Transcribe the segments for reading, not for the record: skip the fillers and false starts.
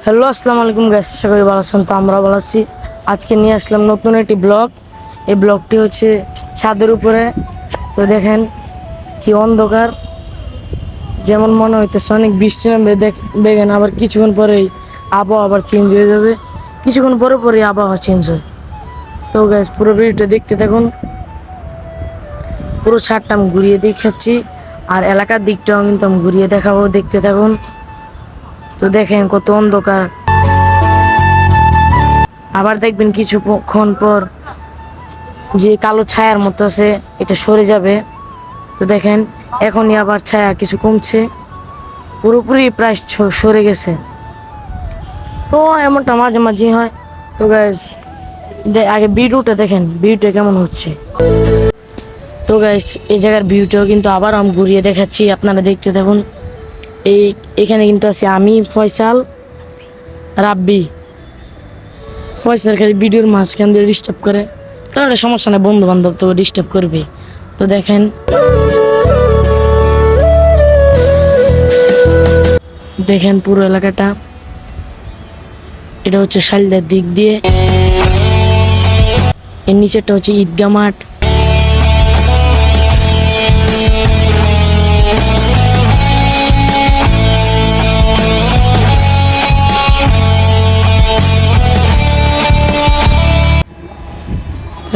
Hello, আসসালামু আলাইকুম guys, আশা করি ভালো আছেন। তো আমরা ভালো আছি। আজকে নিয়ে আসলাম নতুন একটি ব্লগ। এই ব্লগটি হচ্ছে ছাদের উপরে। তো দেখেন কি অন্ধকার, যেমন মনে হইতেছে অনেক বৃষ্টি নামবে। দেখেন আবার কিছুক্ষণ পরেই আবহাওয়া আবার চেঞ্জ হয়ে যাবে, কিছুক্ষণ পরে পরে আবহাওয়া চেঞ্জ হয়। তো গাইস পুরো ভিডিওটা দেখতে থাকুন। পুরো ছাদটা আমি ঘুরিয়ে দেখাচ্ছি, আর এলাকার দিকটাও কিন্তু আমি ঘুরিয়ে দেখাবো, দেখতে থাকুন। তো দেখেন কত অন্ধকার, আবার দেখবেন কিছুক্ষণ পর যে কালো ছায়ার মতো আছে এটা সরে যাবে। তো দেখেন এখনই আবার ছায়া কিছু কমছে, পুরোপুরি প্রায় সরে গেছে। তো এমনটা মাঝে মাঝে হয়। তো গাইজ আগে ভিউটা দেখেন, ভিউটা কেমন হচ্ছে। তো গাইজ এই জায়গার ভিউটাও কিন্তু আবার আমি ঘুরিয়ে দেখাচ্ছি, আপনারা দেখতে থাকুন। এখানে কিন্তু আছে আমি, ফয়সাল, রাব্বি। ফয়সাল খালি ভিডিওর মাঝখান দিয়ে ডিস্টার্ব করে, তো একটা সমস্যা নেই, বন্ধু বান্ধব তো ডিস্টার্ব করবে। তো দেখেন দেখেন পুরো এলাকাটা, এটা হচ্ছে শালদার দিক দিয়ে, এর নিচেরটা হচ্ছে ঈদগাহ মাঠ।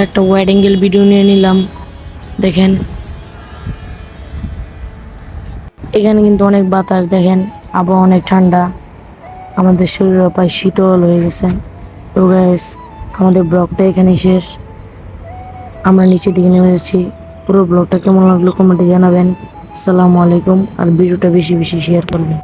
তো একটা ওয়াইড অ্যাঙ্গেল ভিডিও নিয়ে নিলাম। দেখেন এখানে কিন্তু অনেক বাতাস, দেখেন আবহাওয়া অনেক ঠান্ডা, আমাদের শরীরও প্রায় শীতল হয়ে গেছে। তো গাইস আমাদের ব্লগটা এখানেই শেষ, আমরা নিচের দিকে নেমে যাচ্ছি। পুরো ব্লগটা কেমন লাগলো কমেন্টে জানাবেন। আসসালামু আলাইকুম, আর ভিডিওটা বেশি বেশি শেয়ার করবেন।